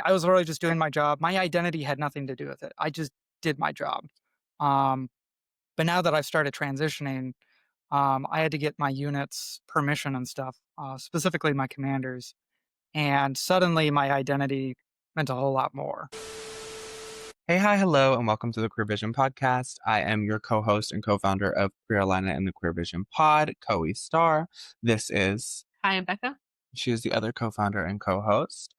I was literally just doing my job. My identity had nothing to do with it. I just did my job. Um, but now that I've started transitioning, I had to get my unit's permission and stuff, specifically my commanders. And suddenly my identity meant a whole lot more. Hey, hi, hello, and welcome to the Queer Vision podcast. I am your co-host and co-founder of Queer Alana and the Queer Vision Pod, Koee Star. This is Hi, I'm Becca. She is the other co-founder and co-host.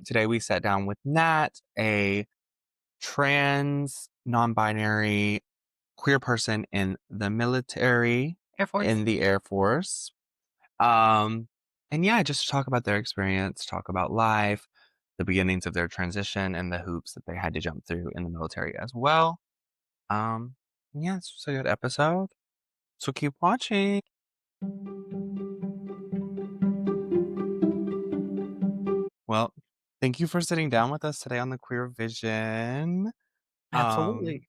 Today we sat down with Nat, a trans, non-binary, queer person in the military, Air Force. in the Air Force. And yeah, just to talk about their experience, talk about life, the beginnings of their transition, and the hoops that they had to jump through in the military as well. Um, yeah, it's just a good episode. So keep watching. Well, thank you for sitting down with us today on the Queer Vision. Um, Absolutely.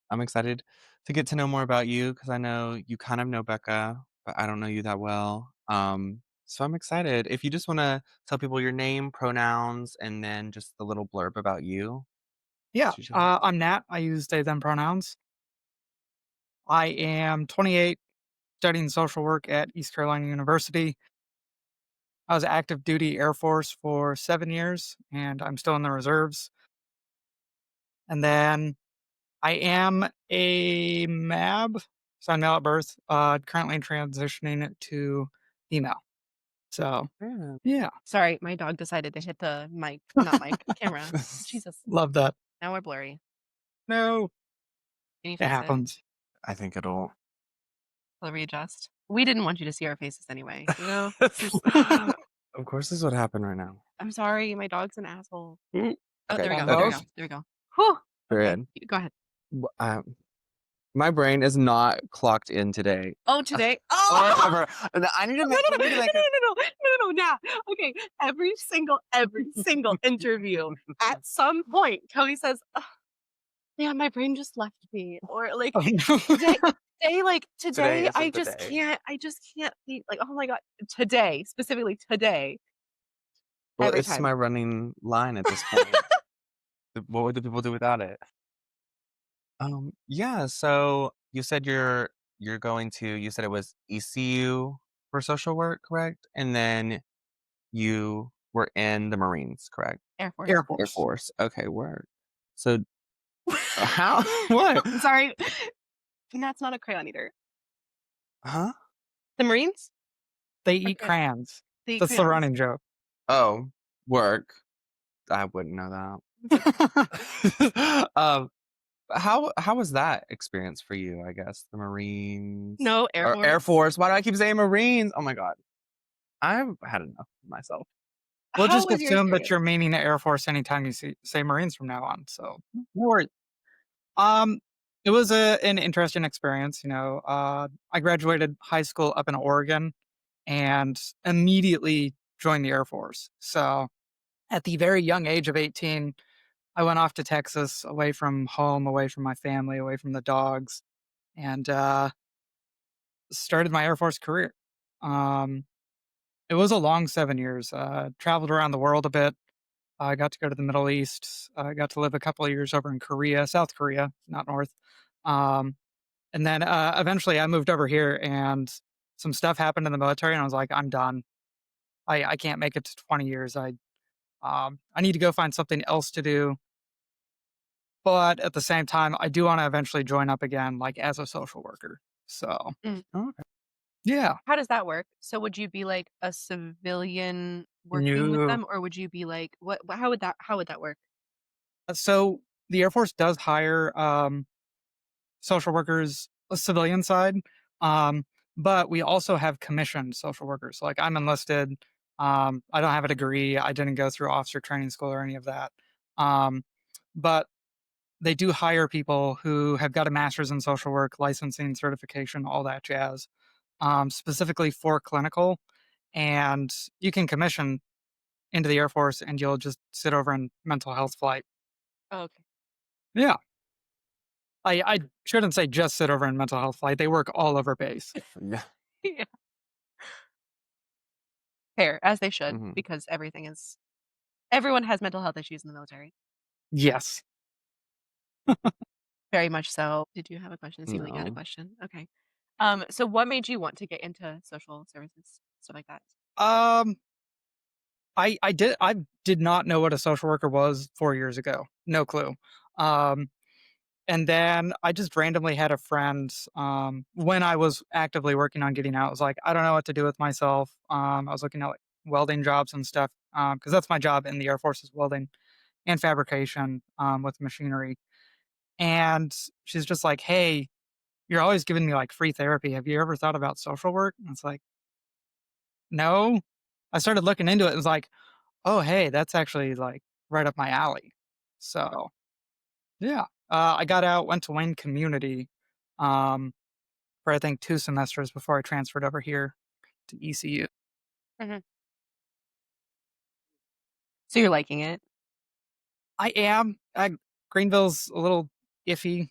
I'm excited to get to know more about you because I know you kind of know Becca, but I don't know you that well. So I'm excited. If you just want to tell people your name, pronouns, and then just the little blurb about you. Yeah. It's usually- I'm Nat. I use they, them pronouns. I am 28, studying social work at East Carolina University. I was active duty Air Force for 7 years, and I'm still in the reserves. And then I am a MAB, so I'm male at birth, currently transitioning to female. So, Yeah. yeah, Sorry, my dog decided to hit the mic, not mic, camera. Jesus, love that. now we're blurry. No, Can you it fix it? happens. I think it'll. Will it readjust? We didn't want you to see our faces anyway, you know? Of course, this is what happened right now. I'm sorry, my dog's an asshole. Mm. Oh, Okay, there we go. On There we okay. go. both? There we go. Whew. Okay, Period. go ahead. My brain is not clocked in today. Oh, today. Or Oh, ever. And I need to no, make. no, I no, need no, to no, make. no, now. Okay, every single interview, at some point, Cody says, "Ugh, yeah, my brain just left me," or like Oh, today, Today today, isn't the day. I just can't think, like, oh my god, today, specifically today, Well, every it's my time. running line at this point. What would the people do without it? Yeah. So you said you're going to. You said it was ECU for social work, correct? And then you were in the Marines, correct? Air Force. Air Air Force. Force. Okay, word. So how? What? I'm sorry, that's not a crayon eater. Huh? The Marines They are eat crayons. they eat That's the crayons. running joke. Oh, work. I wouldn't know It's okay. that. How was that experience for you? I guess the Marines No, Air or Air Force. Force. Why do I keep saying Marines? Oh my god, I've had enough of myself. We'll How just was your assume that experience? you're meaning the Air Force anytime you say Marines from now on. So, no worries. It was an interesting experience. I graduated high school up in Oregon and immediately joined the Air Force. So, at the very young age of 18, I went off to Texas, away from home, away from my family, away from the dogs, and started my Air Force career. Um, it was a long 7 years. Traveled around the world a bit. I got to go to the Middle East. I got to live a couple of years over in Korea, South Korea, not North. Um, and then eventually I moved over here and some stuff happened in the military and I was like, I'm done. I can't make it to 20 years. I need to go find something else to do. But at the same time, I do want to eventually join up again, like as a social worker. So Mm. Oh, okay. yeah. How does that work? So would you be like a civilian working with No. them, or would you be like what? How would that work? So the Air Force does hire social workers, a civilian side. Um, but we also have commissioned social workers. Like I'm enlisted. I don't have a degree. I didn't go through officer training school or any of that. Um, but they do hire people who have got a master's in social work, licensing, certification, all that jazz, specifically for clinical. And you can commission into the Air Force and you'll just sit over in mental health flight. Oh, okay. Yeah. I shouldn't say just sit over in mental health flight. They work all over base. Yeah. Yeah. Fair, as they should, Hmm. because everything is Everyone has mental health issues in the military. Yes. Very much so. Did you have a question? It seemed like you had a No. question. Okay. So what made you want to get into social services, stuff like that? Um, I did not know what a social worker was 4 years ago. No clue. Um, and then I just randomly had a friend, when I was actively working on getting out, I was like, "I don't know what to do with myself." I was looking at, like, welding jobs and stuff, because that's my job in the Air Force is welding and fabrication, with machinery. And she's just like, "Hey, you're always giving me, like, free therapy. Have you ever thought about social work?" And it's like, "No." I started looking into it and was like, "Oh, hey, that's actually, like, right up my alley." So, yeah. I got out, went to Wayne Community, um, for I think 2 semesters before I transferred over here to ECU. Mhm. So you're liking it? I am. Greenville's a little iffy.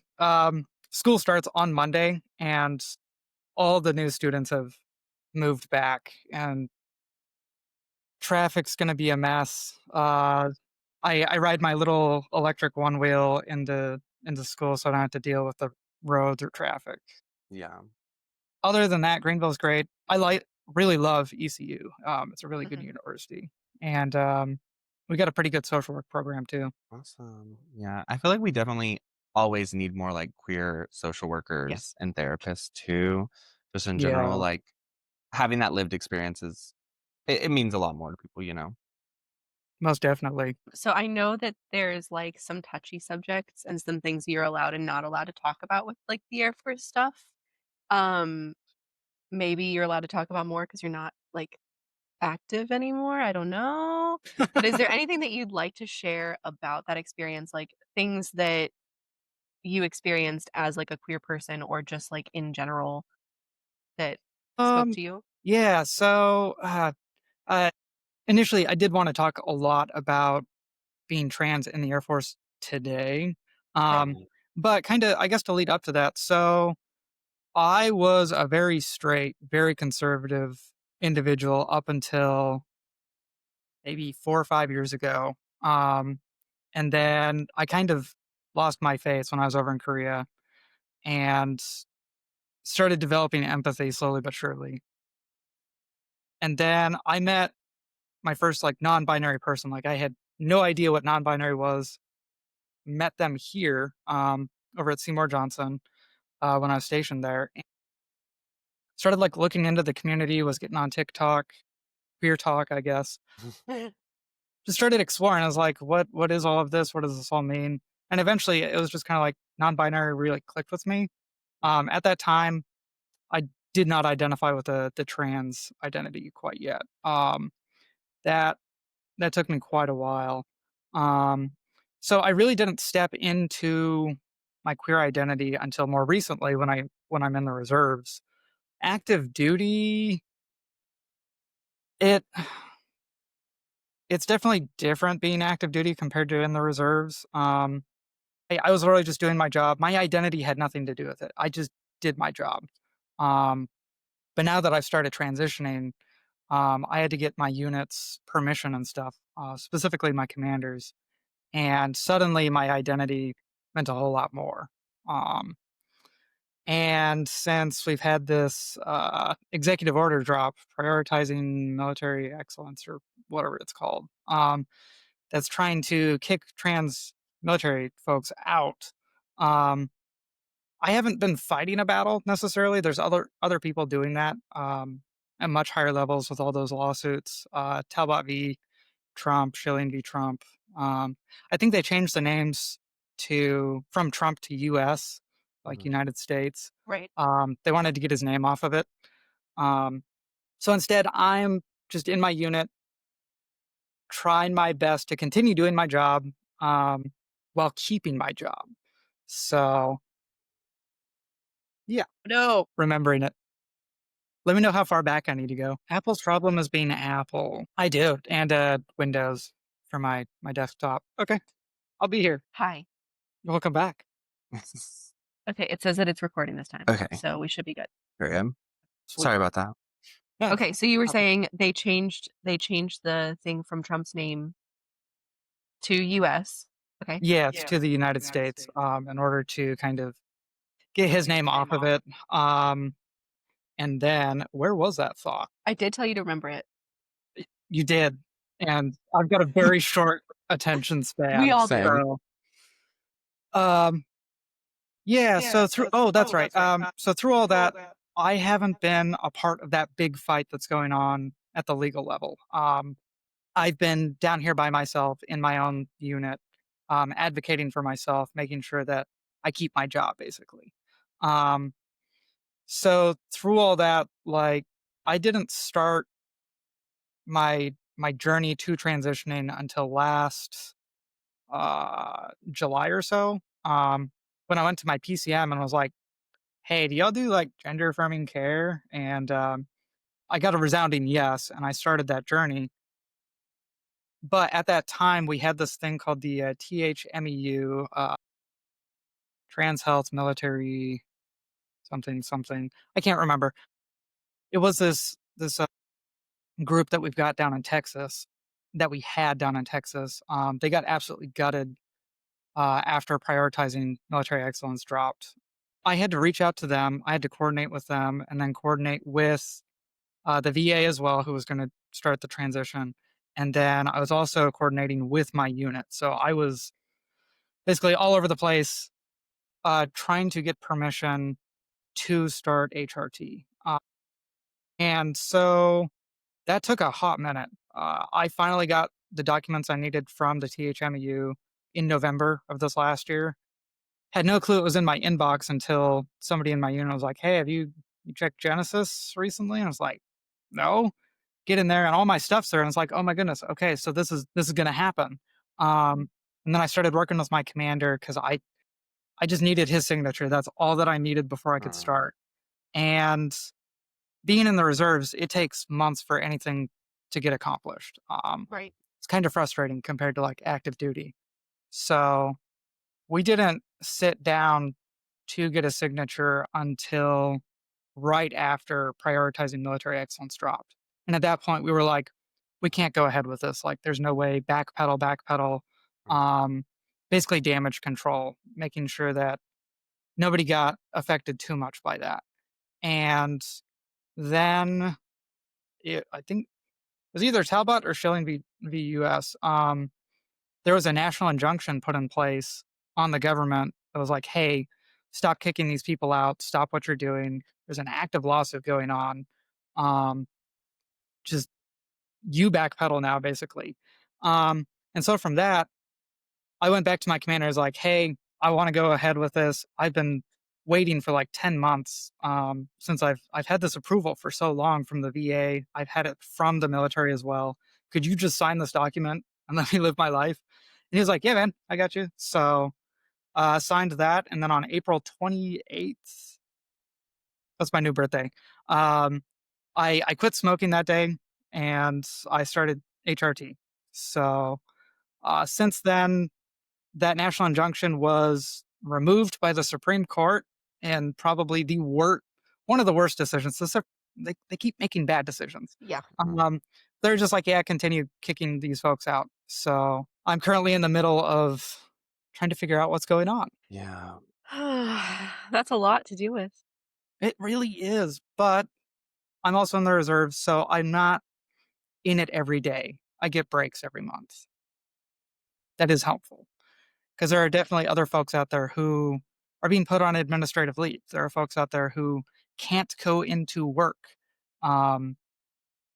School starts on Monday, and all the new students have moved back, and traffic's gonna be a mess. I ride my little electric one wheel into school, so I don't have to deal with the roads or traffic. Yeah. Other than that, Greenville's great. I really love ECU. It's a really good Mhm. university, and we got a pretty good social work program too. Awesome. Yeah. I feel like we definitely always need more like queer social Yeah. workers and therapists too. Just in general, Yeah, like having that lived experience it means a lot more to people, you know? most definitely. So I know that there's like some touchy subjects and some things you're allowed and not allowed to talk about with like the Air Force stuff. Um, Maybe you're allowed to talk about more because you're not like active anymore. I don't know. But is there anything that you'd like to share about that experience? Like things that you experienced as like a queer person or just like in general that spoke Um, to you? yeah. So uh, initially, I did want to talk a lot about being trans in the Air Force today. Okay. Um, but kind of, I guess, to lead up to that. So I was a very straight, very conservative individual up until maybe 4 or 5 years ago. And then I kind of lost my faith when I was over in Korea and started developing empathy slowly but surely. And then I met my first like non-binary person. Like I had no idea what non-binary was. Met them here over at Seymour Johnson when I was stationed there. And started like looking into the community. Was getting on TikTok, queer talk, I guess. Just started exploring. I was like, what is all of this? What does this all mean? And eventually, it was just kind of like non-binary really clicked with me. At that time, I did not identify with the trans identity quite yet. That that took me quite a while. Um, so I really didn't step into my queer identity until more recently when I'm in the reserves. Active duty, it it's definitely different being active duty compared to in the reserves. I was really just doing my job. My identity had nothing to do with it. I just did my job. Um, but now that I've started transitioning, I had to get my unit's permission and stuff, specifically my commanders. And suddenly my identity meant a whole lot more. Um, and since we've had this executive order drop prioritizing military excellence or whatever it's called, that's trying to kick trans military folks out. Um, I haven't been fighting a battle necessarily. There's other people doing that at much higher levels with all those lawsuits. Talbot v. Trump, Schilling v. Trump. Um, I think they changed the names to from Trump to U.S. like Mhm. United States. Right. They wanted to get his name off of it. Um, so instead, I'm just in my unit, trying my best to continue doing my job um, while keeping my job. So yeah, No. remembering it. Let me know how far back I need to go. Apple's problem is being Apple. I do, and Windows for my desktop. Okay, I'll be here. Hi. Welcome back. Okay, it says that it's recording this time, Okay. so we should be good. Very good. Sweet. Sorry about that. Yeah, Okay, so you were happens. saying they changed the thing from Trump's name. To US. Okay. Yes, to the United States, in order to kind of get his name off of it. Um, and then where was that thought? I did tell you to remember it. You did, and I've got a very short attention We span, all do. Same. so, um, yeah, so through that's right, so through all that, I haven't been a part of that big fight that's going on at the legal level. I've been down here by myself in my own unit, advocating for myself, making sure that I keep my job, basically. Um, so through all that, like, I didn't start my journey to transitioning until last July or so. When I went to my PCM and was like, "Hey, do y'all do like gender affirming care?" And I got a resounding yes, and I started that journey. But at that time, we had this thing called the THMEU, Trans Health Military something something. I can't remember. It was this group that we've got down in Texas that we had down in Texas. They got absolutely gutted after prioritizing military excellence dropped. I had to reach out to them. I had to coordinate with them and then coordinate with the VA as well, who was going to start the transition. And then I was also coordinating with my unit. So I was basically all over the place trying to get permission to start HRT. And so that took a hot minute. I finally got the documents I needed from the THMEU in November of this last year. Had no clue it was in my inbox until somebody in my unit was like, "Hey, have you checked Genesis recently?" And I was like, "No." Get in there and all my stuff's there, and it's like, "Oh my goodness, okay, so this is gonna happen." And then I started working with my commander because I just needed his signature. That's all that I needed before I could Mm, start. And being in the reserves, it takes months for anything to get accomplished. Right. It's kind of frustrating compared to like active duty. So we didn't sit down to get a signature until right after prioritizing military excellence dropped. And at that point, we were like, we can't go ahead with this. Like, there's no way, backpedal, backpedal. mm. Um, Basically, damage control, making sure that nobody got affected too much by that. And then I think it was either Talbot or Schilling v. US. There was a national injunction put in place on the government that was like, hey, stop kicking these people out, stop what you're doing. There's an active lawsuit going on. Um, just you backpedal now, basically. And so from that, I went back to my commander. I was like, hey, I want to go ahead with this. I've been waiting for like 10 months since I've had this approval for so long from the VA. I've had it from the military as well. Could you just sign this document and let me live my life? And he was like, yeah, man, I got you. So signed that. And then on April 28th, that's my new birthday. Um, I quit smoking that day and I started HRT. So since then, that national injunction was removed by the Supreme Court and probably one of the worst decisions. They keep making bad decisions. Yeah. Mm. Um, they're just like, yeah, continue kicking these folks out. So I'm currently in the middle of trying to figure out what's going on. Yeah. That's a lot to do with. It really is, but I'm also in the reserves, so I'm not in it every day. I get breaks every month. That is helpful. 'Cause there are definitely other folks out there who are being put on administrative leave. There are folks out there who can't go into work, um,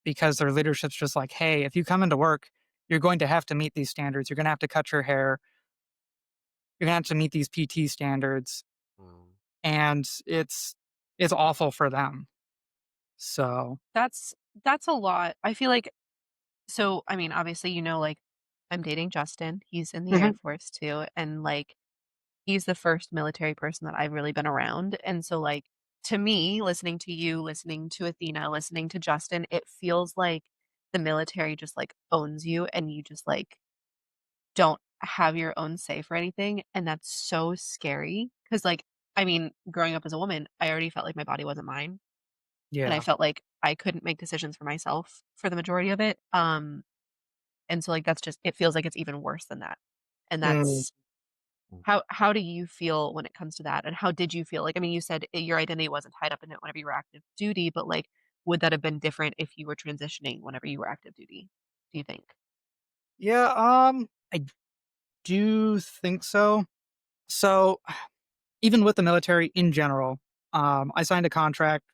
because their leadership's just like, "Hey, if you come into work, you're going to have to meet these standards. You're gonna have to cut your hair. You're gonna have to meet these PT standards," Mm. and it's awful for them. So That's that's a lot. I feel like so, I mean, obviously, like, I'm dating Justin. He's in the Air Mhm. Force too, and, like, he's the first military person that I've really been around, and so, like, to me, listening to you, listening to Athena, listening to Justin, it feels like the military just, like, owns you and you just, like, don't have your own say for anything, and that's so scary. Because like, I mean, growing up as a woman, I already felt like my body wasn't mine, and I yeah. felt like I couldn't make decisions for myself for the majority of it, And so, like, that's just it feels like it's even worse than that. And Mm. that's how do you feel when it comes to that? And how did you feel? Like, I mean, you said your identity wasn't tied up in it whenever you were active duty, but, like, would that have been different if you were transitioning whenever you were active duty, do you think? Yeah, I do think so. So, even with the military in general, I signed a contract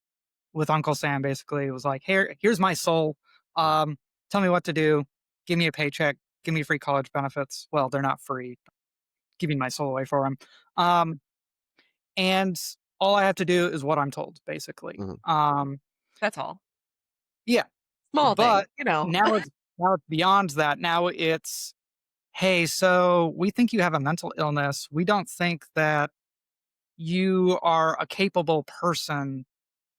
with Uncle Sam. Basically, it was like, here's my soul. Mm, Um, tell me what to do. Give me a paycheck. Give me free college benefits. Well, they're not free. Giving my soul away for him. Um, and all I have to do is what I'm told, basically. mhm, That's all. Yeah, Small thing, but you know? now it's beyond that. Now it's, hey, so we think you have a mental illness. We don't think that you are a capable person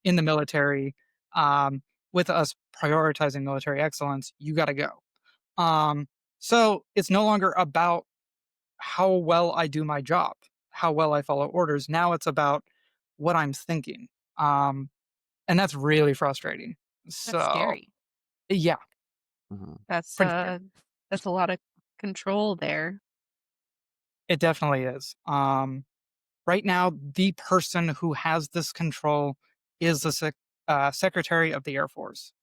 in the military. Um, with us prioritizing military excellence, you got to go. Um, so it's no longer about how well I do my job, how well I follow orders. Now it's about what I'm thinking. Um, and that's really frustrating. That's So, scary. yeah, Mm. pretty scary. That's a lot of control there. It definitely is. Right now, the person who has this control is the Secretary of the Air Force.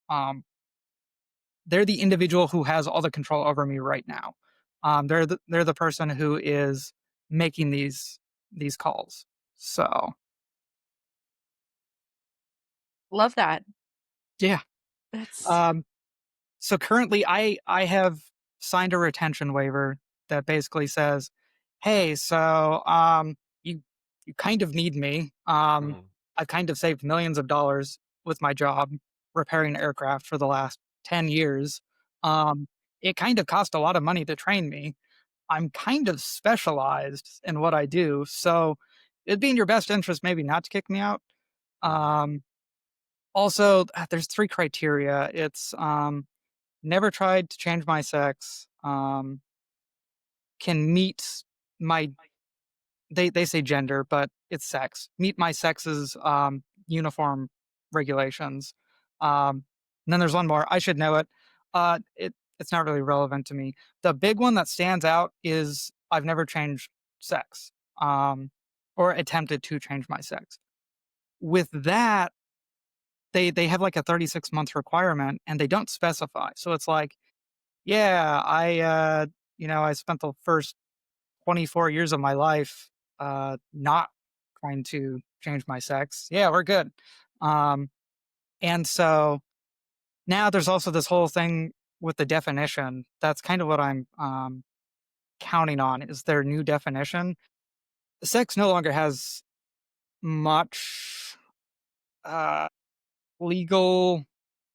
They're the individual who has all the control over me right now. They're the person who is making these calls. So Love that. yeah. That's Um, so currently, I have signed a retention waiver that basically says, "Hey, so you you kind of need me. mhm, I've kind of saved millions of dollars with my job repairing aircraft for the last 10 years. Um, it kind of cost a lot of money to train me. I'm kind of specialized in what I do, so it'd be in your best interest maybe not to kick me out." mhm, Um, Also, there's three criteria. It's never tried to change my sex, can meet my they say gender, but it's sex. Meet my sex's, uniform regulations. And then there's one more, I should know it. It's not really relevant to me. The big one that stands out is I've never changed sex, or attempted to change my sex. With that, they have, like, a 36-month requirement, and they don't specify. So it's like, yeah, I spent the first 24 years of my life, not trying to change my sex. Yeah, we're good. Um, and so now there's also this whole thing with the definition. That's kind of what I'm counting on is their new definition. Sex no longer has much uh, legal.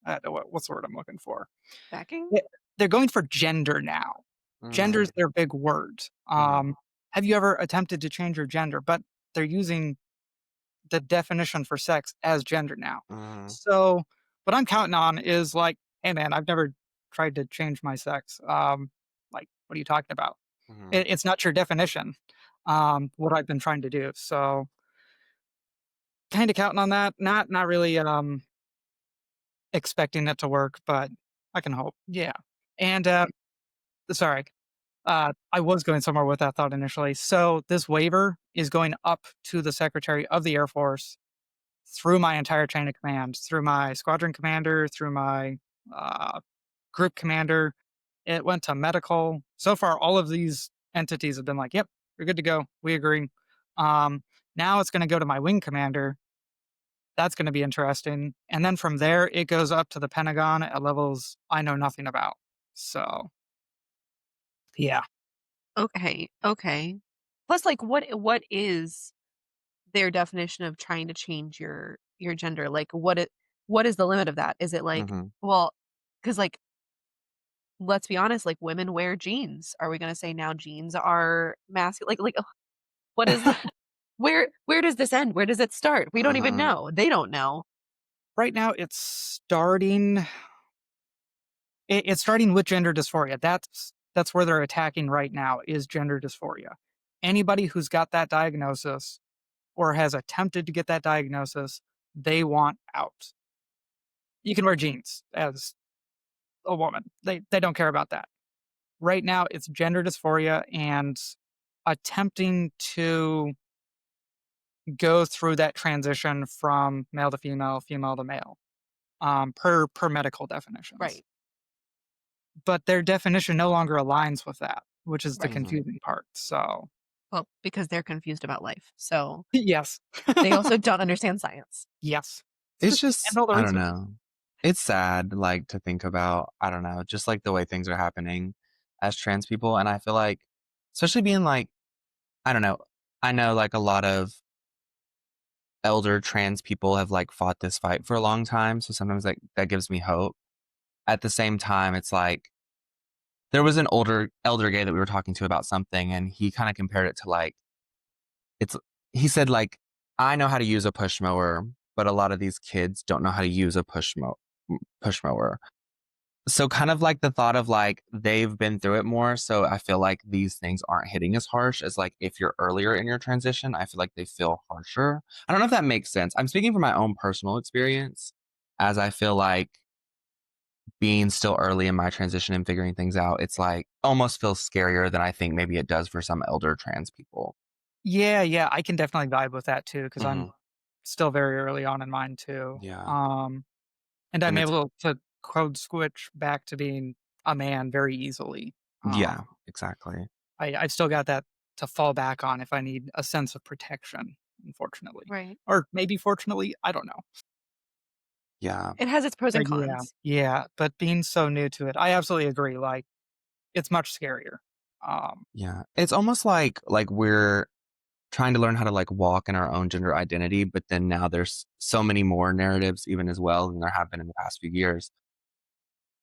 What's the word I'm looking for? backing? Yeah, they're going for gender now. mhm, Gender's their big word. mhm, Have you ever attempted to change your gender? But they're using the definition for sex as gender now. mhm, So, what I'm counting on is like, "Hey, man, I've never tried to change my sex." Like, "What are you talking about? mhm. It's not your definition." What I've been trying to do. So, kinda counting on that. Not really, expecting it to work, but I can hope. Yeah. And, sorry. I was going somewhere with that thought initially. So this waiver is going up to the Secretary of the Air Force through my entire chain of command, through my squadron commander, through my uh, group commander. It went to medical. So far, all of these entities have been like, "Yep, you're good to go. We agree." Um, Now it's going to go to my wing commander. That's going to be interesting. And then from there, it goes up to the Pentagon at levels I know nothing about. So yeah. Okay, okay. Plus, like, what is their definition of trying to change your gender? Like, what is the limit of that? Is it like, Mhm. well, because like, let's be honest, like women wear jeans. Are we gonna say now jeans are masculine? Like, ugh, what is the where does this end? Where does it start? We don't even Mhm. know. They don't know. Right now, it's starting with gender dysphoria. That's where they're attacking right now is gender dysphoria. Anybody who's got that diagnosis or has attempted to get that diagnosis, they want out. You can wear jeans as a woman. They don't care about that. right now it's gender dysphoria and attempting to go through that transition from male to female, female to male, per medical definitions. Right. But their definition no longer aligns with that, which is the Right. Mhm. confusing part. So, Well, because they're confused about life. So yes. they also don't understand science. Yes. It's And just all the I don't research. know. It's sad, like, to think about, I don't know, just, like, the way things are happening as trans people, and I feel like especially being, like, I don't know, I know, like, a lot of elder trans people have, like, fought this fight for a long time, so sometimes, like, that gives me hope. At the same time, it's like there was an elder gay that we were talking to about something, and he kinda compared it to, like, it's he said, like, "I know how to use a push mower, but a lot of these kids don't know how to use a push mower." So kind of like the thought of, like, they've been through it more, so I feel like these things aren't hitting as harsh as, like, if you're earlier in your transition, I feel like they feel harsher. I don't know if that makes sense. I'm speaking from my own personal experience, as I feel like being still early in my transition and figuring things out, it's, like, almost feels scarier than I think maybe it does for some elder trans people. Yeah, yeah, I can definitely vibe with that too because 'cause I'm Mhm. still very early on in mine too. Yeah, And I'm and it's able to code switch back to being a man very easily. yeah, Um, exactly. I've still got that to fall back on if I need a sense of protection, unfortunately. Right. Or maybe fortunately, I don't know. Yeah, It has its pros and But yeah, cons. yeah, but being so new to it, I absolutely agree, like, it's much scarier. Um, yeah. It's almost like we're trying to learn how to, like, walk in our own gender identity, but then now there's so many more narratives even as well than there have been in the past few years.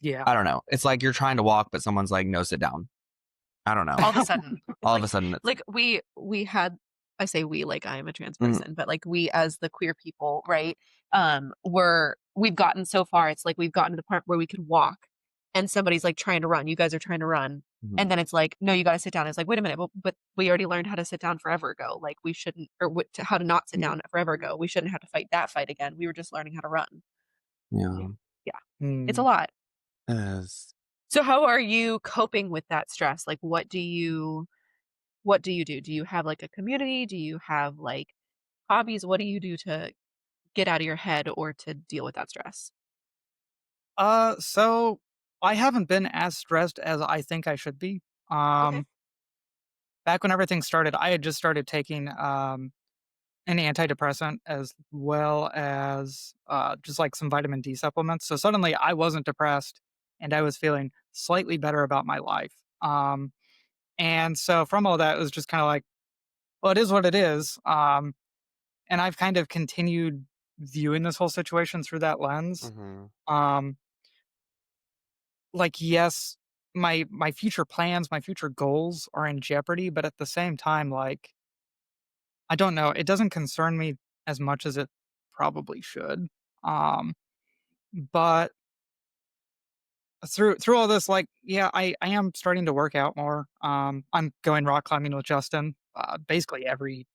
yeah. I don't know. It's like you're trying to walk, but someone's like, "No, sit down." I don't know. All of a sudden, All of a like sudden it's like we had I say we like I am a trans mhm, person, but like we as the queer people, right? We've gotten so far. It's like we've gotten to the part where we could walk and somebody's like trying to run. You guys are trying to run. mhm, And then it's like, no, you got to sit down. It's like, wait a minute, but we already learned how to sit down forever ago. Like we shouldn't, or how to not sit Mm, down forever ago. We shouldn't have to fight that fight again. We were just learning how to run. Yeah, yeah, yeah, it's a mm. lot. it is. So how are you coping with that stress? Like, what do you do? Do you have, like, a community? Do you have, like, hobbies? What do you do to get out of your head or to deal with that stress? So I haven't been as stressed as I think I should be. Okay. Um, Back when everything started, I had just started taking, an antidepressant as well as, just, like, some vitamin D supplements, so suddenly I wasn't depressed, and I was feeling slightly better about my life. And so from all that, it was just kinda like, "Well, it is what it is," and I've kind of continued viewing this whole situation through that lens. Mhm. Um, like, yes, my future plans, my future goals are in jeopardy, but at the same time, like, I don't know, it doesn't concern me as much as it probably should. Um, but through all this, like, yeah, I am starting to work out more. I'm going rock climbing with Justin, basically every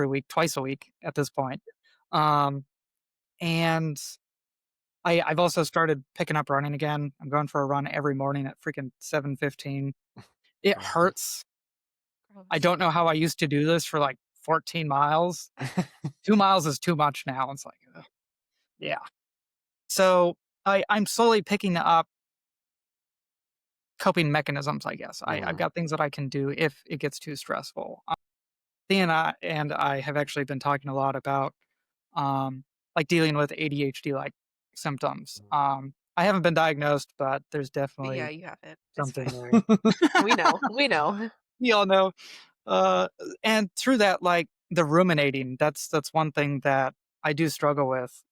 week, twice a week at this point. Um, and I've also started picking up running again. I'm going for a run every morning at freaking 7:15. It Wow. hurts. I Gross. don't know how I used to do this for like 14 miles. 2 miles is too much now. It's like, ugh, yeah. So I'm slowly picking up coping mechanisms, I guess. I've Mhm, got things that I can do if it gets too stressful. Thea and I have actually been talking a lot about like dealing with ADHD like symptoms. mhm. I haven't been diagnosed, but there's But yeah, definitely you have it. It's something fine. there. We know. We know. We all know. Uh, and through that, like the ruminating, that's one thing that I do struggle with.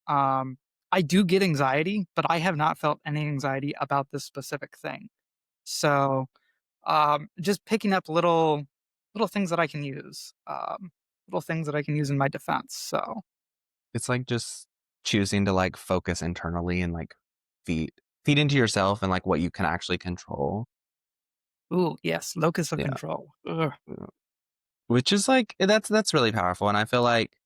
I do get anxiety, but I have not felt any anxiety about this specific thing. So, just picking up little things that I can use, little things that I can use in my defense. So, It's like just choosing to, like, focus internally and, like, feed feed into yourself and, like, what you can actually control. ooh, yes, locus of Yeah, control. Ugh. yeah. Which is, like that's really powerful, and I feel like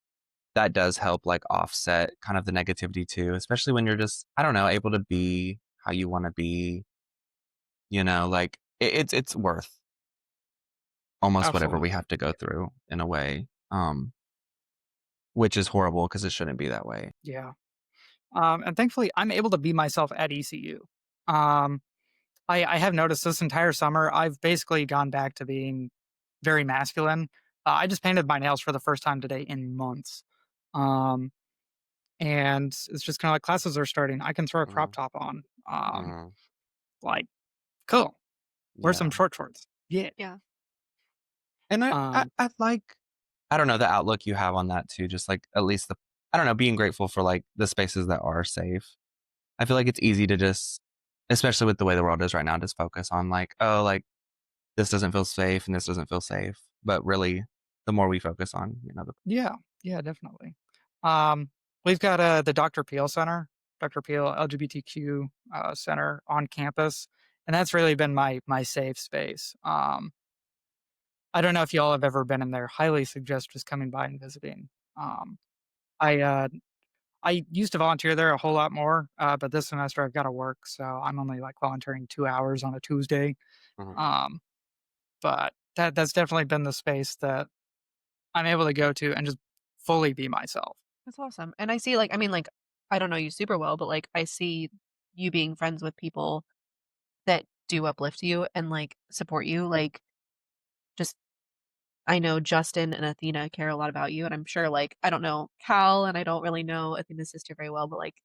that does help, like, offset kind of the negativity too, especially when you're just, I don't know, able to be how you wanna be, like it's worth almost whatever we Absolutely. have to go through in a way, which is horrible because it shouldn't be that way. Yeah. And thankfully, I'm able to be myself at ECU. Um, I have noticed this entire summer, I've basically gone back to being very masculine. I just painted my nails for the first time today in months. Um, and it's just kind of like classes are starting. I can throw a crop Mhm, top on. mhm, Like, cool. Wear some yeah. short shorts. Yeah. Yeah. And Um, I like I don't know, the outlook you have on that too, just, like, at least the I don't know, being grateful for, like, the spaces that are safe. I feel like it's easy to just especially with the way the world is right now, just focus on, like, "Oh, like, this doesn't feel safe and this doesn't feel safe." But really, the more we focus on, the yeah. Yeah, definitely. Um, we've got the Dr. Peel Center, Dr. Peel LGBTQ center on campus. And that's really been my safe space. I don't know if y'all have ever been in there. Highly suggest just coming by and visiting. Um, I I used to volunteer there a whole lot more, but this semester I've got to work, so I'm only like volunteering 2 hours on a Tuesday. Mhm, Um, but that's definitely been the space that I'm able to go to and just fully be myself. That's awesome. And I see, like, I mean, like, I don't know you super well, but like, I see you being friends with people that do uplift you and like support you. Like, just I know Justin and Athena care a lot about you, and I'm sure, like, I don't know Cal, and I don't really know Athena's sister very well, but like,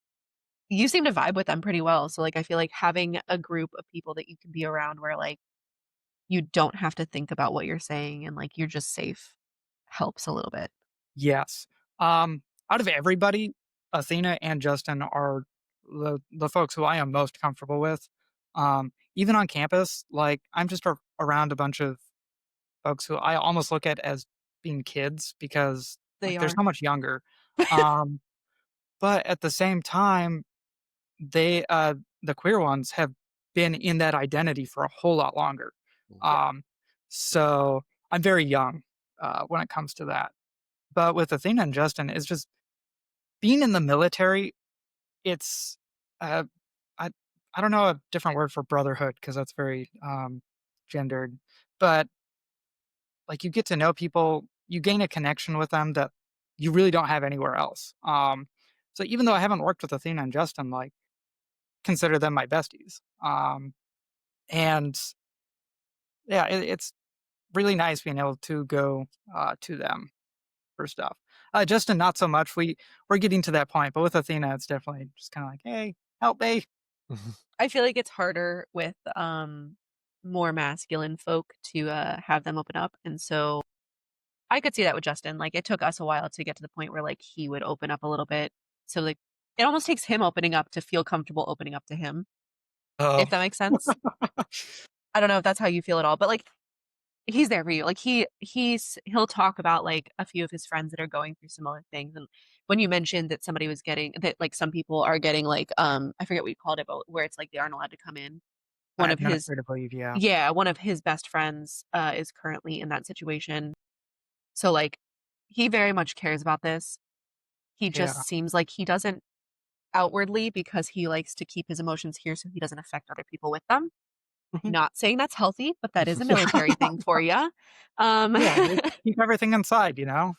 you seem to vibe with them pretty well. So, like, I feel like having a group of people that you can be around where like you don't have to think about what you're saying and like you're just safe helps a little bit. Yes. Out of everybody, Athena and Justin are the folks who I am most comfortable with. Even on campus, like I'm just around a bunch of folks who I almost look at as being kids because They like they're are. so much younger. Um, but at the same time, they the queer ones have been in that identity for a whole lot longer. mhm, Yeah. Um, so I'm very young when it comes to that. But with Athena and Justin, it's just being in the military. It's uh, I I don't know a different word for brotherhood because that's very gendered, but like, you get to know people, you gain a connection with them that you really don't have anywhere else. So even though I haven't worked with Athena and Justin, like, consider them my besties. And yeah, it's really nice being able to go, to them for stuff. Justin, not so much. We're getting to that point, but with Athena, it's definitely just kinda like, "Hey, help me." mhm, I feel like it's harder with more masculine folk to have them open up. And so I could see that with Justin. Like it took us a while to get to the point where like he would open up a little bit. So like it almost takes him opening up to feel comfortable opening up to him, Oh. if that makes sense. I don't know if that's how you feel at all, but like he's there for you. Like he'll talk about like a few of his friends that are going through similar things. And when you mentioned that somebody was getting that like some people are getting like I forget what you called it, but where it's like they aren't allowed to come in. One of his Administrative leave, yeah. Yeah, one of his best friends is currently in that situation. So like he very much cares about this. He Yeah. just seems like he doesn't outwardly because he likes to keep his emotions here so he doesn't affect other people with them. Mhm. Not saying that's healthy, but that is a military thing for you. Um, Yeah, keep everything inside, you know?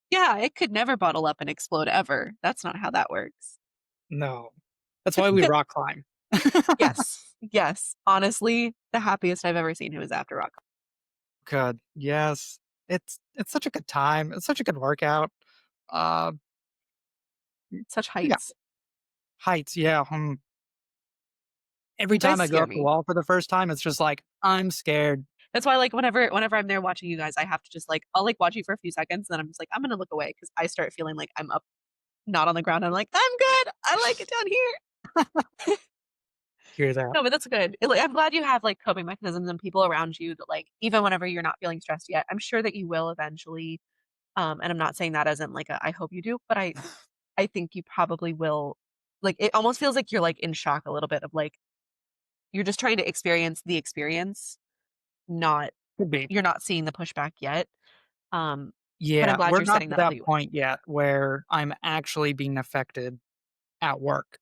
yeah, it could never bottle up and explode ever. That's not how that works. No. That's why we rock climb. Yes, yes. Honestly, the happiest I've ever seen him is after rock. Good. Yes. It's such a good time. It's such a good workout. Uh, Such yeah, heights. heights, yeah, every You guys time I go scare up the me. wall for the first time, it's just like, I'm scared. That's why, like, whenever I'm there watching you guys, I have to just, like I'll, like, watch you for a few seconds, then I'm just like, "I'm gonna look away because I start feeling like I'm up, not on the ground. I'm like, "I'm good. I like it down here." Hear that. No, but that's good. Like, I'm glad you have, like, coping mechanisms and people around you that, like, even whenever you're not feeling stressed yet, I'm sure that you will eventually, and I'm not saying that as in, like, I hope you do, but I think you probably will. Like, it almost feels like you're, like, in shock a little bit of, like, you're just trying to experience the experience, not Could be. you're not seeing the pushback yet. Um, but I'm Yeah, glad we're you're not setting to that up that that you will. point yet where I'm actually being affected at work.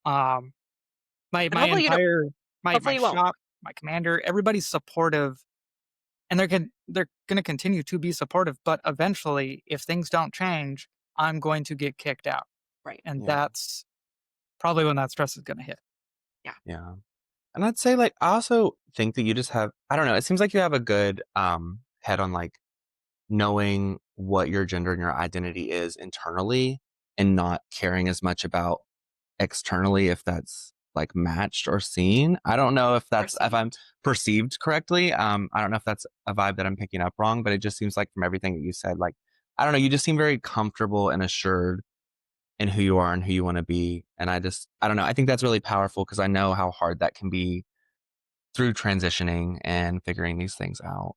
Um, my And my entire my hopefully you won't. shop my commander, everybody's supportive, and they're gonna continue to be supportive, but eventually, if things don't change, I'm going to get kicked out, Right. and Yeah. that's probably when that stress is gonna hit. Yeah. Yeah. And I'd say, like, I also think that you just have, I don't know, it seems like you have a good head on like knowing what your gender and your identity is internally and not caring as much about externally if that's like matched or seen. I don't know if I'm Perceived. perceived correctly. I don't know if that's a vibe that I'm picking up wrong, but it just seems like from everything that you said, like, I don't know, you just seem very comfortable and assured in who you are and who you want to be. And I don't know, I think that's really powerful because I know how hard that can be through transitioning and figuring these things out.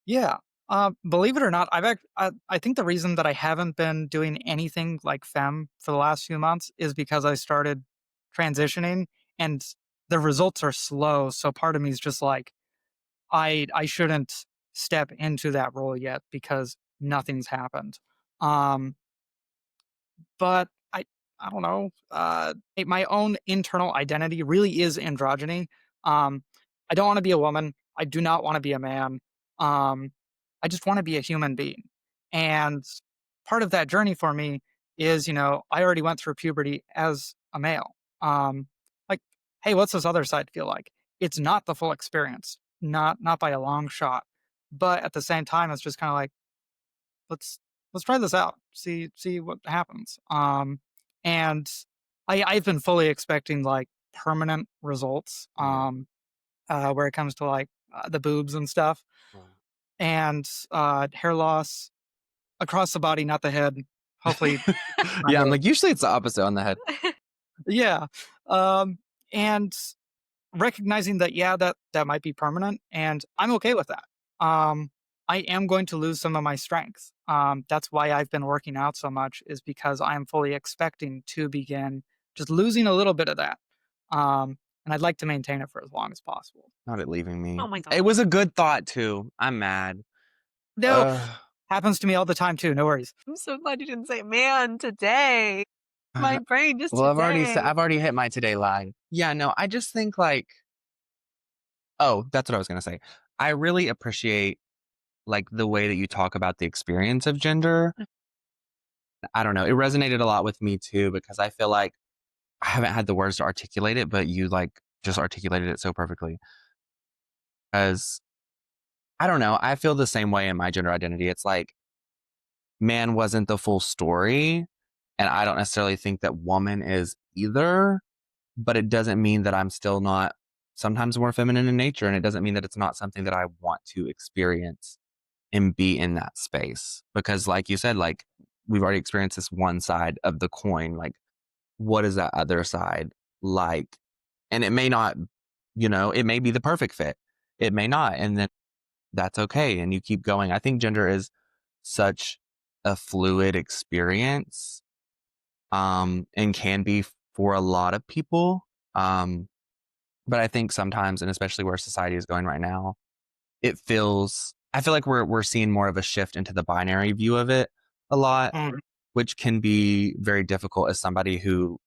Yeah. Believe it or not, I think the reason that I haven't been doing anything like fem for the last few months is because I started transitioning and the results are slow. So part of me is just like, I shouldn't step into that role yet because nothing's happened. Um, but I don't know. My own internal identity really is androgyny. Um, I don't want to be a woman. I do not want to be a man. Um, I just want to be a human being. And part of that journey for me is, I already went through puberty as a male. Um, like, hey, what's this other side feel like? It's not the full experience, not by a long shot. But at the same time, it's just kind of like, let's let's try this out. See what happens. And I've been fully expecting like permanent results. Yeah. Where it comes to like the boobs and stuff, Right. and hair loss across the body, not the head. Hopefully, Yeah, I'm primary. like, usually it's the opposite on the head. Yeah. And recognizing that, yeah, that might be permanent, and I'm okay with that. Um, I am going to lose some of my strength. That's why I've been working out so much, is because I am fully expecting to begin just losing a little bit of that. And I'd like to maintain it for as long as possible. Not it leaving Oh me. my god. It was a good thought too. I'm mad. No, Ugh. happens to me all the time too. No worries. I'm so glad you didn't say man today. My brain just Well, today. I've already hit my today line. Yeah, no, I just think like, oh, that's what I was gonna say. I really appreciate like the way that you talk about the experience of gender. I don't know. It resonated a lot with me too because I feel like I haven't had the words to articulate it, but you like just articulated it so perfectly. As I don't know, I feel the same way in my gender identity. It's like man wasn't the full story, and I don't necessarily think that woman is either, but it doesn't mean that I'm still not sometimes more feminine in nature, and it doesn't mean that it's not something that I want to experience and be in that space. Because like you said, like we've already experienced this one side of the coin, like what is that other side like? And it may not, it may be the perfect fit. It may not, and then that's okay, and you keep going. I think gender is such a fluid experience, and can be for a lot of people. But I think sometimes, and especially where society is going right now, I feel like we're seeing more of a shift into the binary view of it a lot, Mm. which can be very difficult as somebody who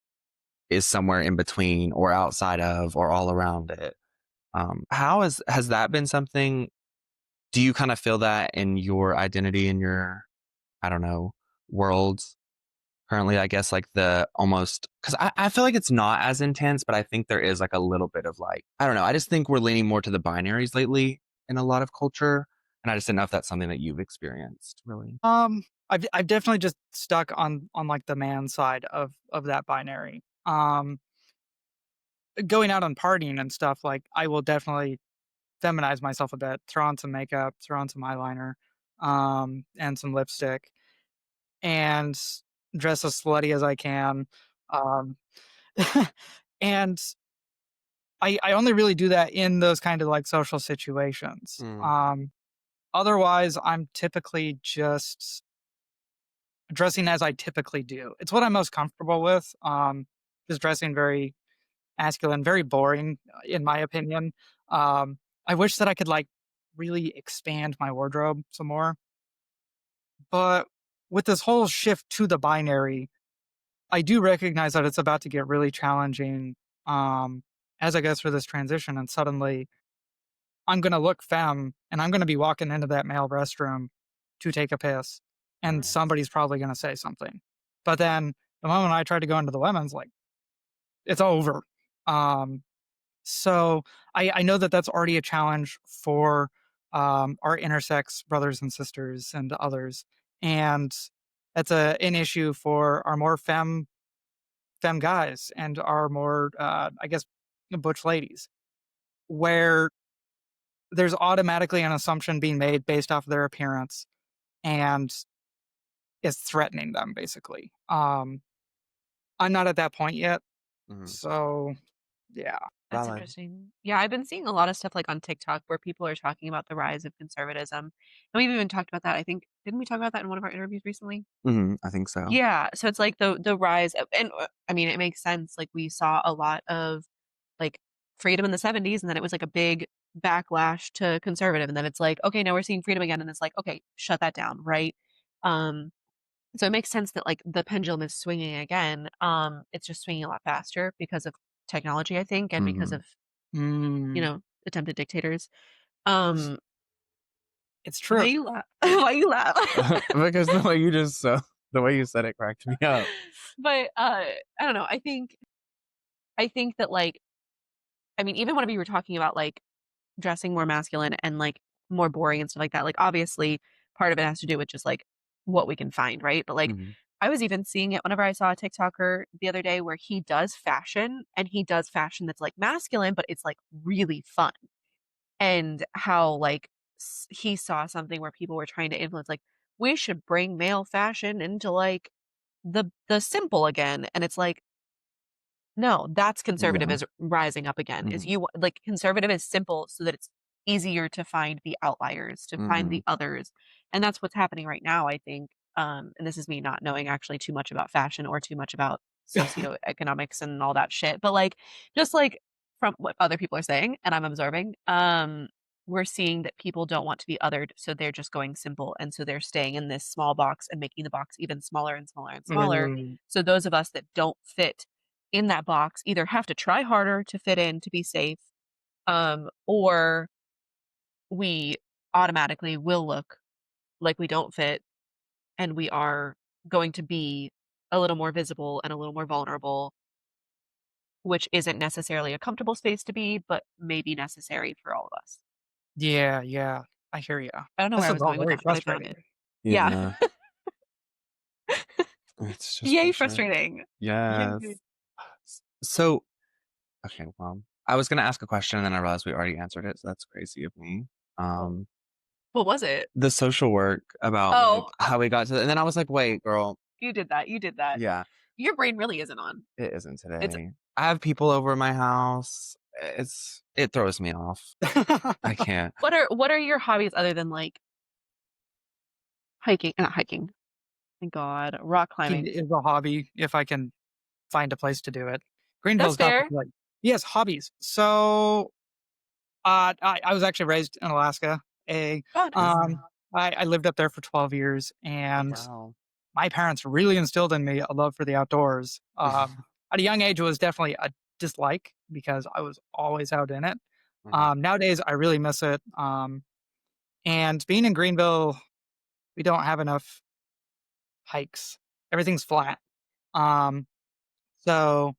is somewhere in between or outside of or all around it. How has that been something? Do you kind of feel that in your identity in your, I don't know, world currently? I guess like the almost, because I feel like it's not as intense, but I think there is like a little bit of like, I don't know. I just think we're leaning more to the binaries lately in a lot of culture. And I just didn't know if that's something that you've experienced really. I've definitely just stuck on like the man side of that binary. Going out and partying and stuff, like I will definitely feminize myself a bit, throw on some makeup, throw on some eyeliner, and some lipstick, and dress as slutty as I can. Um, and I only really do that in those kind of like social situations. Mm. Otherwise, I'm typically just dressing as I typically do. It's what I'm most comfortable with. Just dressing very masculine, very boring, in my opinion. Um, I wish that I could like really expand my wardrobe some more. But with this whole shift to the binary, I do recognize that it's about to get really challenging. Um, as I go through this transition and suddenly I'm gonna look femme and I'm gonna be walking into that male restroom to take a piss, and Right. somebody's probably gonna say something. But then the moment I try to go into the women's, like, it's over. Um, so I know that that's already a challenge for our intersex brothers and sisters and others, and that's an issue for our more femme guys and our more I guess butch ladies, where there's automatically an assumption being made based off of their appearance and it's threatening them basically. I'm not at that point yet, Mhm. so yeah. That's Valid. interesting. Yeah, I've been seeing a lot of stuff, like, on TikTok where people are talking about the rise of conservatism, and we've even talked about that, I think didn't we talk about that in one of our interviews recently? Mhm, I think so. Yeah, so it's like the rise of and, I mean, it makes sense, like, we saw a lot of, like, freedom in the '70s, and then it was, like, a big backlash to conservative, and then it's like, "Okay, now we're seeing freedom again," and it's like, "Okay, shut that down," right? Um, so it makes sense that, like, the pendulum is swinging again, it's just swinging a lot faster because of technology, I think, and because Mhm. of, Mm, attempted dictators. it's Um, it's why true. you laugh? Why you laugh? Because the way you just the way you said it cracked me up. But, I don't know, I think that, like I mean, even whenever you were talking about, like, dressing more masculine and, like, more boring and stuff like that, like, obviously, part of it has to do with just, like, what we can find, right? But, like, Mhm. I was even seeing it whenever I saw a TikToker the other day where he does fashion, and he does fashion that's, like, masculine, but it's, like, really fun. And how, like, he saw something where people were trying to influence, like, "We should bring male fashion into, like, the simple again." And it's like, no, that's conservative Yeah. is rising up again, is Mhm. like, conservative is simple so that it's easier to find the outliers, to find Mhm. the others, and that's what's happening right now, I think, and this is me not knowing actually too much about fashion or too much about socioeconomics and all that shit, but, like, just, like, from what other people are saying, and I'm observing, we're seeing that people don't want to be othered, so they're just going simple, and so they're staying in this small box and making the box even smaller and smaller and smaller, Mm, so those of us that don't fit in that box either have to try harder to fit in to be safe, or we automatically will look like we don't fit and we are going to be a little more visible and a little more vulnerable, which isn't necessarily a comfortable space to be, but may be necessary for all of us. yeah, yeah, I hear you. I don't know This where I is was all going with very that, but I found frustrating. it. Yeah. Yeah. It's just Yay, frustrating. frustrating. Yay. Yes. So, okay, well, I was gonna ask a question and then I realized we already answered it, so that's crazy of me. Oh, Um, what was it? the social work about, like, Oh, how we got to and then I was like, "Wait, girl." you did that. You did that. Yeah, Your brain really isn't on. it isn't It's today. I have people over my house. It throws me off. I can't. what are your hobbies other than like hiking? Not hiking. Thank God, rock Hiking climbing. is a hobby if I can find a place to do it. That's Greenville's not the fair. place. Yes, hobbies. So, I was actually raised in Alaska. A Oh, nice. Okay. um, I lived up there for 12 years, Oh, and wow. my parents really instilled in me a love for the outdoors. At a young age, it was definitely a dislike because I was always out in it. Mhm. Nowadays, I really miss it. And being in Greenville, we don't have enough hikes. Everything's flat. Um, so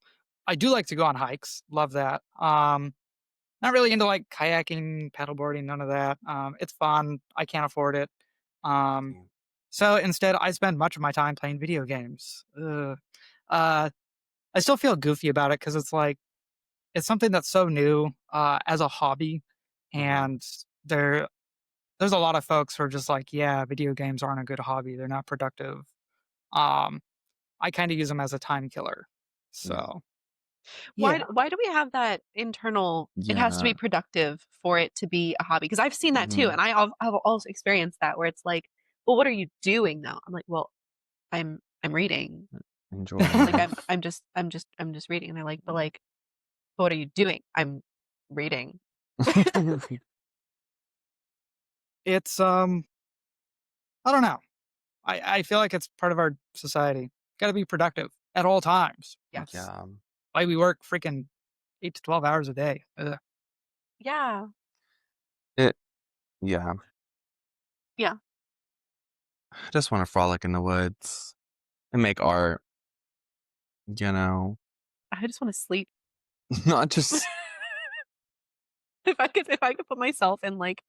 I do like to go on hikes. Love that. Not really into like kayaking, paddleboarding, none of that. It's fun. I can't afford it. Um, Same. so instead, I spend much of my time playing video games. Uh, I still feel goofy about it because it's like it's something that's so new as a hobby, Mhm. and there's a lot of folks who are just like, yeah, video games aren't a good hobby. They're not productive. Um, I kind of use them as a time killer. Yeah. So Why yeah. why do we have that internal it has to Yeah. be productive for it to be a hobby? Because 'Cause I've seen that too, Mhm. and I've also experienced that where it's like, "Well, what are you doing though?" I'm like, "Well, I'm reading." Enjoying Like, life. I'm just reading." And they're like, "But what are you doing?" "I'm reading." It's I don't know. I feel like it's part of our society. Got to be productive at all times. Yes. That's Yeah. why we work freaking 8 to 12 hours a day. Ugh. Yeah. It yeah. Yeah. I just wanna frolic in the woods and make art, you know? I just wanna sleep. Not just If I could put myself in, like,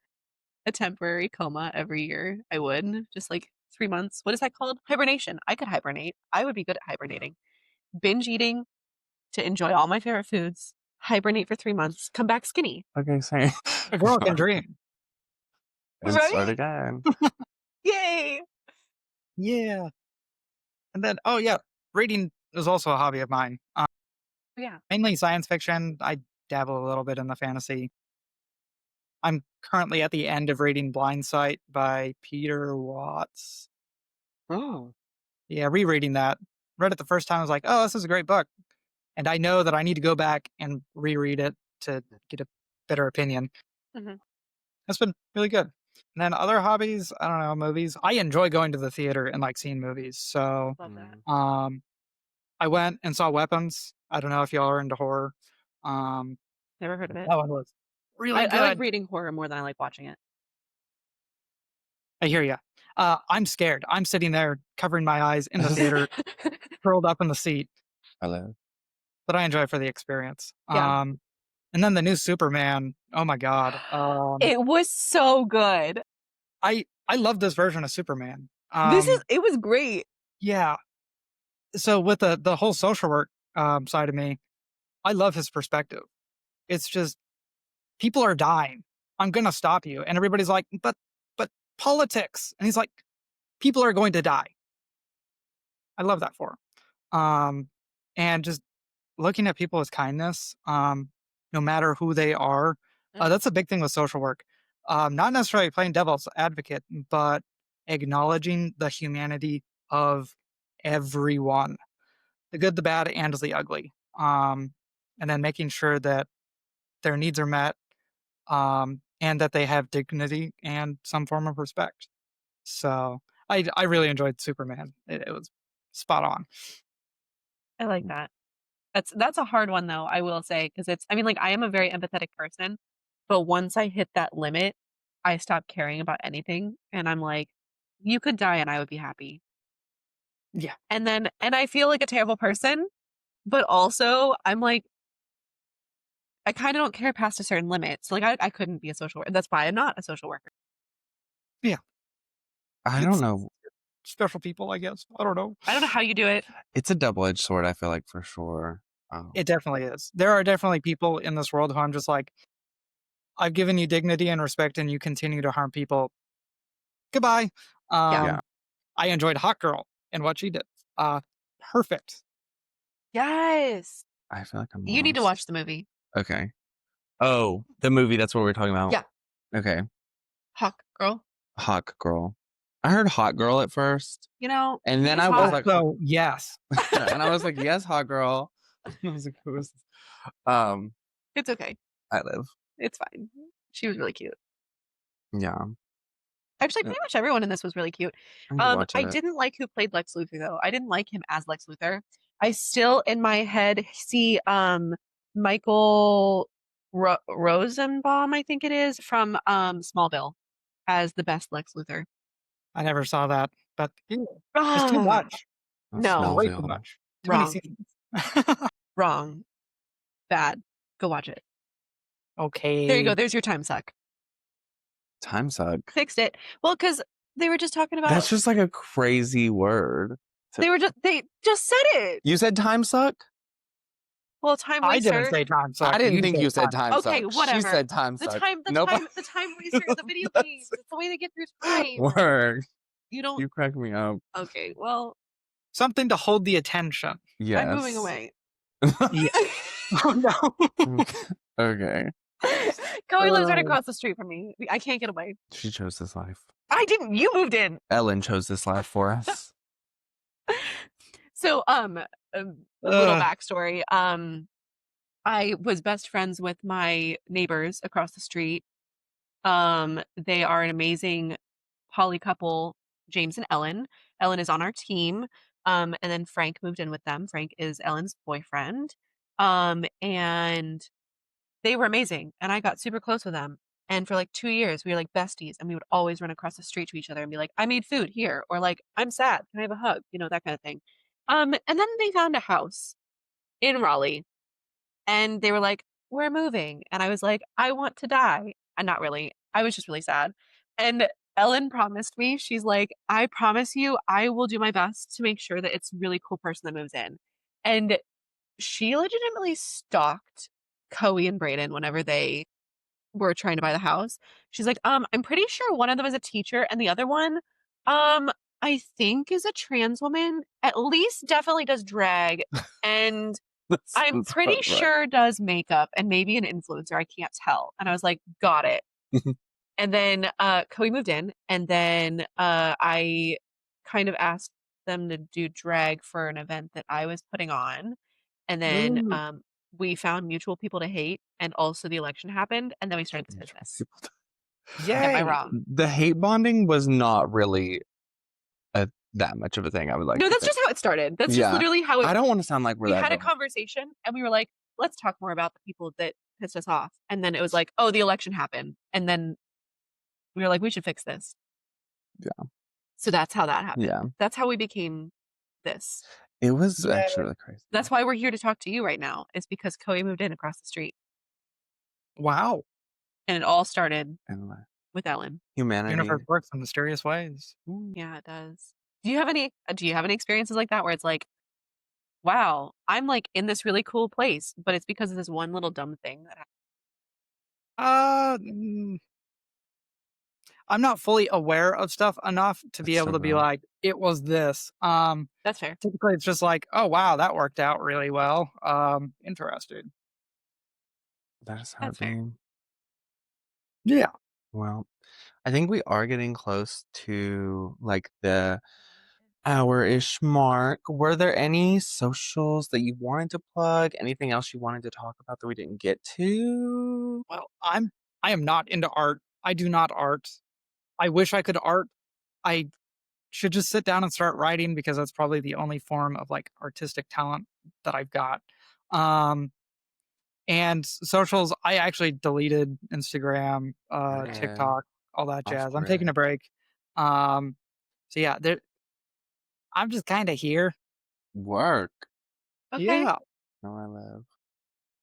a temporary coma every year, I would. Just, like, 3 months. What is that called? Hibernation. I could hibernate. I would be good at hibernating. Binge eating to enjoy all my favorite foods, hibernate for 3 months, come back skinny. okay, same. A girl can dream. And start Right? again. Yay! Yeah. And then, oh, yeah, reading is also a hobby of mine. Yeah. Mainly science fiction. I dabble a little bit in the fantasy. I'm currently at the end of reading Blind Sight by Peter Watts. Oh. Yeah, rereading that. Read it the first time, I was like, "Oh, this is a great book." And I know that I need to go back and reread it to get a better opinion. Mhm. It's been really good. And then other hobbies, I don't know, movies. I enjoy going to the theater and, like, seeing movies. So, Love that. um, I went and saw Weapons. I don't know if y'all are into horror. Um, Never heard of it. that one was really I like good. reading horror more than I like watching it. I hear you. I'm scared. I'm sitting there covering my eyes in the theater, curled up in the seat, Hello. but I enjoy it for the experience. Yeah. And then the new Superman, oh my god. It was so good. I love this version of Superman. It was great. Yeah. So with the whole social work side of me, I love his perspective. It's just people are dying. I'm gonna stop you. And everybody's like, but politics. And he's like, people are going to die. I love that for him. And just looking at people with kindness, no matter who they are, Mhm. that's a big thing with social work. Not necessarily playing devil's advocate, but acknowledging the humanity of everyone, the good, the bad, and the ugly. And then making sure that their needs are met, and that they have dignity and some form of respect. So I really enjoyed Superman. It was spot on. I like that. That's a hard one though, I will say, because it's I mean, like, I am a very empathetic person, but once I hit that limit, I stop caring about anything, and I'm like, "You could die and I would be happy." Yeah. And I feel like a terrible person, but also I'm like, I kinda don't care past a certain limit. So, like, I couldn't be a social worker. That's why I'm not a social worker. Yeah. I don't It's know. special people, I guess. I don't know. I don't know how you do it. It's a double-edged sword, I feel like, for sure. It definitely is. There are definitely people in this world who I'm just like, I've given you dignity and respect and you continue to harm people. Goodbye. Yeah. Yeah. I enjoyed Hot Girl and what she did. Uh, Perfect. Yes. I feel like I'm You need to lost. watch the movie. Okay. Oh, the movie, that's what we're talking about? Yeah. Okay. Hawk Girl. Hot Girl. I heard Hot Girl at first, You know, and then it's I was hot. like Also, yes. and I was like, "Yes, Hot Girl." I was like, "Who is this?" Um, It's okay. I live. It's fine. She was really cute. Yeah. Actually, Uh, pretty much everyone in this was really cute. I need to watch I it. didn't like who played Lex Luthor though. I didn't like him as Lex Luthor. I still in my head see Michael Rosenbaum, I think it is, from Smallville as the best Lex Luthor. I never saw that, but ew, it's too Ah, much. It's no, way too Smallville. much. Too many wrong, seasons. wrong, bad. Go watch it. There you go. Okay. There's your time suck. Time suck. Fixed it. Well, because they were just talking about That's just like a crazy word. they just said it. You said time suck? Well, time I didn't waster. say time I suck. didn't You think said you said time. time Okay, suck. She whatever. said time The suck. time the Nope. time the time waster in the video games. It's the way they get through time. Word. You don't You crack me up. Okay, well, Something to hold the attention. I'm moving Yes. away. Yeah. Oh no. Okay. Koey lives right across the street from me. I can't get away. She chose this life. I didn't. You moved in. Ellen chose this life for us. So, a little backstory. I was best friends with my neighbors across the street. They are an amazing poly couple, James and Ellen. Ellen is on our team. And then Frank moved in with them. Frank is Ellen's boyfriend. And they were amazing, and I got super close with them, and for, like, 2 years, we were, like, besties, and we would always run across the street to each other and be like, "I made food, here," or, like, "I'm sad, can I have a hug?" You know, that kinda thing. And then they found a house in Raleigh, and they were like, "We're moving," and I was like, "I want to die." Not really, I was just really sad, and Ellen promised me, she's like, "I promise you, I will do my best to make sure that it's a really cool person that moves in," and she legitimately stalked Koee and Brayden whenever they were trying to buy the house. She's like, I'm pretty sure one of them is a teacher and the other one, um, I think is a trans woman, at least definitely does drag, and I'm That's pretty about right. sure does makeup and maybe an influencer, I can't tell." And I was like, "Got it." And then, Koey moved in, and then, I kind of asked them to do drag for an event that I was putting on, and then, Ooh, we found mutual people to hate, and also the election happened, and then we started this Mutual business. people. Am I yay! wrong? The hate bonding was not really a that much of a thing, I would like No, to that's think. just how it started. That's just Yeah. literally how it I don't wanna sound like we're we that had a dumb. conversation, and we were like, "Let's talk more about the people that pissed us off," and then it was like, "Oh, the election happened," and then we were like, "We should fix this." Yeah. So that's how that Yeah. happened. That's how we became this. It was Yay! actually really crazy. That's why we're here to talk to you right now, is because Koey moved in across the street, Wow. and it all started And, like, with Ellen. Universe humanity. works in mysterious ways. Yeah, it does. Do you have any experiences like that where it's like, "Wow, I'm, like, in this really cool place, but it's because of this one little dumb thing that happened." Mm, I'm not fully aware of stuff enough to be That's so able to be real. like, "It was this." That's fair. Typically, it's just like, "Oh, wow, that worked out really well. Interesting." That is That's fair. heartbeam. Yeah. Well, I think we are getting close to, like, the hour-ish mark. Were there any socials that you wanted to plug? Anything else you wanted to talk about that we didn't get to? Well, I am not into art. I do not art. I wish I could art. I should just sit down and start writing because that's probably the only form of, like, artistic talent that I've got. Um, and socials, I actually deleted Instagram, Period. TikTok, all that Off jazz. I'm taking grid. a break. Um, so yeah, I'm just kinda here. Work. Okay. Yeah. No, I live.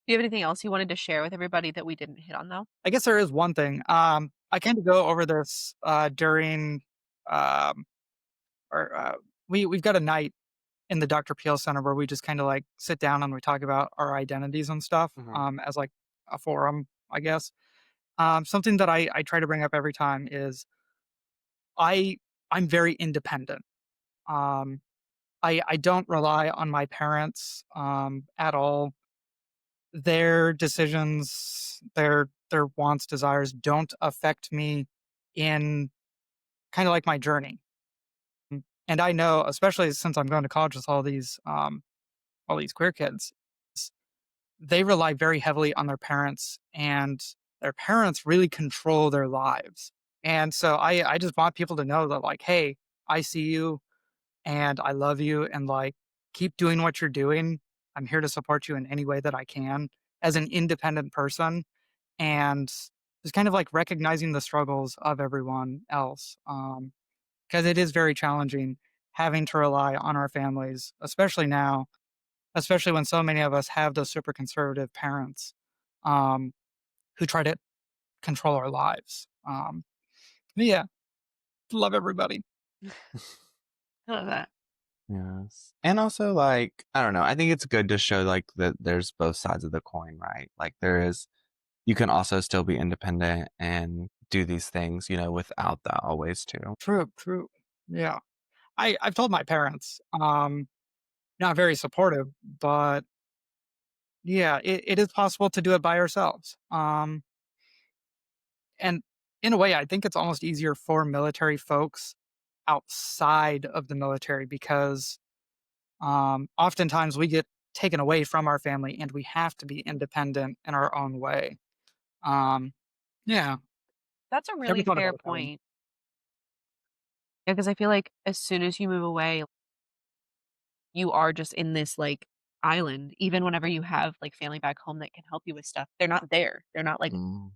Do you have anything else you wanted to share with everybody that we didn't hit on, though? I guess there is one thing. I kinda go over this, during, um, or, we've got a night in the Dr. Peel Center where we just kinda, like, sit down and we talk about our identities and stuff, Mhm. as, like, a forum, I guess. Something that I try to bring up every time is I I'm very independent. Um, I don't rely on my parents, at all. Their decisions, their wants, desires don't affect me in kinda like my journey. And I know, especially since I'm going to college with all these queer kids, they rely very heavily on their parents, and their parents really control their lives. And so I just want people to know that, like, hey, I see you and I love you, and like, keep doing what you're doing. I'm here to support you in any way that I can as an independent person, and just kind of like recognizing the struggles of everyone else. Because it is very challenging having to rely on our families, especially now, especially when so many of us have those super conservative parents, um, who try to control our lives. But yeah, love everybody. I love that. Yes. And also, like, I don't know, I think it's good to show, like, that there's both sides of the coin, right? Like, there is you can also still be independent and do these things, without that always too. True, true. Yeah. I've told my parents, not very supportive, but yeah, it is possible to do it by ourselves. And in a way, I think it's almost easier for military folks outside of the military because oftentimes we get taken away from our family and we have to be independent in our own way. Um, yeah, That's a never really thought fair about it that way. point. Yeah, because I feel like as soon as you move away, you are just in this, like island. Even whenever you have, like, family back home that can help you with stuff, they're not there. They're not, like, Mm,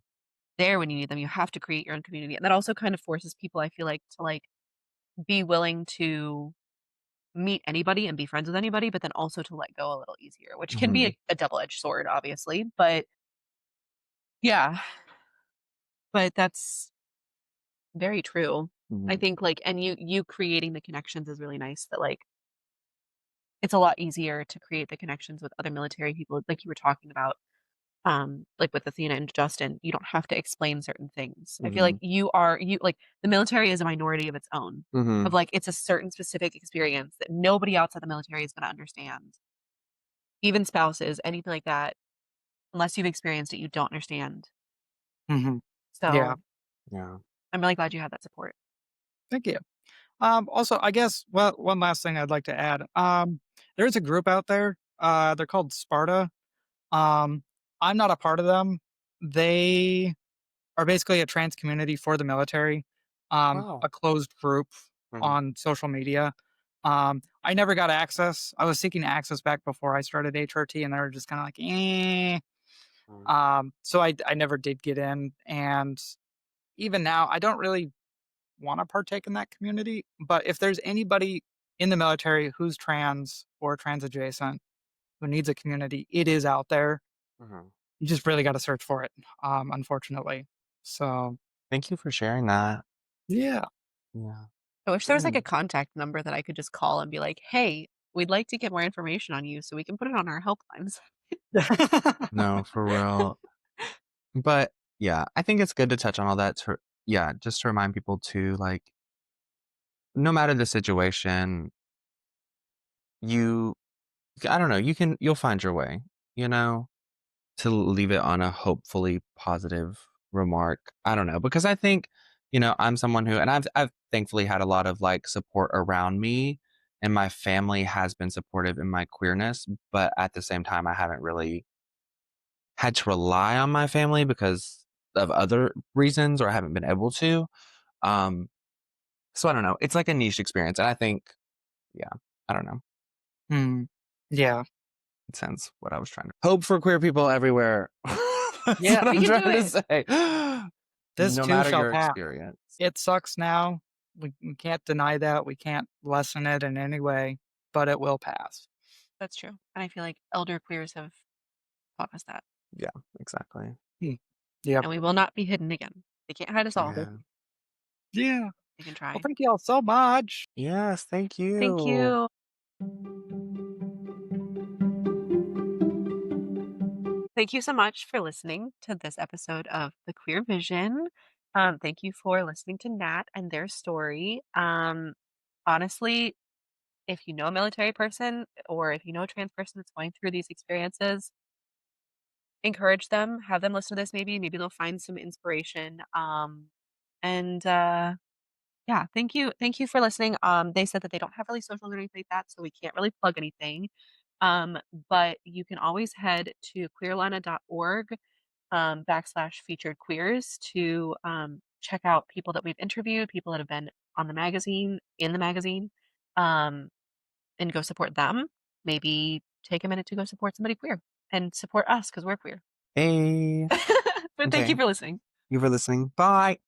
there when you need them. You have to create your own community, and that also kind of forces people, I feel like, to, like, be willing to meet anybody and be friends with anybody, but then also to let go a little easier, which can be mhm, a double-edged sword, obviously, but yeah, but that's very true. I mhm, think, like, and you creating the connections is really nice that, like, it's a lot easier to create the connections with other military people, like you were talking about, like with Athena and Justin, you don't have to explain certain things. I feel like mhm, you like, the military is a minority of its own, of, mhm. like, it's a certain specific experience that nobody outside the military is gonna understand. Even spouses, anything like that, unless you've experienced it, you don't understand. Mhm. Yeah. So, Yeah. I'm really glad you had that support. Thank you. Also, I guess, well, one last thing I'd like to add. There's a group out there. They're called Sparta. Um, I'm not a part of them. They are basically a trans community for the military, Wow. a closed group Mhm, on social media. I never got access. I was seeking access back before I started HRT, and they were just kind of like, eh. mhm, So I never did get in, and even now, I don't really want to partake in that community. But if there's anybody in the military who's trans or trans adjacent who needs a community, it is out there. mhm. You just really got to search for it, unfortunately. So Thank you for sharing that. yeah. Yeah. I wish there was, like, a Mm. contact number that I could just call and be like, "Hey, we'd like to get more information on you so we can put it on our helplines." No, for real. But, yeah, I think it's good to touch on all that to yeah, just to remind people to, like, no matter the situation, you I don't know, you'll find your way, you know, to leave it on a hopefully positive remark. I don't know, because I think, I'm someone who and I've thankfully had a lot of, like, support around me, and my family has been supportive in my queerness, but at the same time, I haven't really had to rely on my family because of other reasons, or I haven't been able to. Um, so I don't know. It's like a niche experience, and I think, yeah, I don't know. Hmm. Yeah. It sounds what I was trying to hope for queer people everywhere. That's Yeah. what We I'm can do trying to it. say. This No too matter shall your pass. experience. It sucks now. We can't deny that. We can't lessen it in any way, but it will pass. That's true, and I feel like elder queers have taught us that, Yeah, exactly. Hmm. Yep. and we will not be hidden again. They can't hide us all. Yeah. Yeah. They can Well, try. thank you all so much. Yes, thank Thank you. you. Thank you so much for listening to this episode of The Queer Vision. Thank you for listening to Nat and their story. Honestly, if you know a military person or if you know a trans person that's going through these experiences, encourage them, have them listen to this maybe they'll find some inspiration. And Yeah, thank you for listening. They said that they don't have really socials or anything like that, so we can't really plug anything. But you can always head to queerlana.org /featured queers to check out people that we've interviewed, people that have been on the magazine, in the magazine, um, and go support them. Maybe take a minute to go support somebody queer and support us because we're queer. Hey. But thank you Okay. for listening. You for listening. Bye.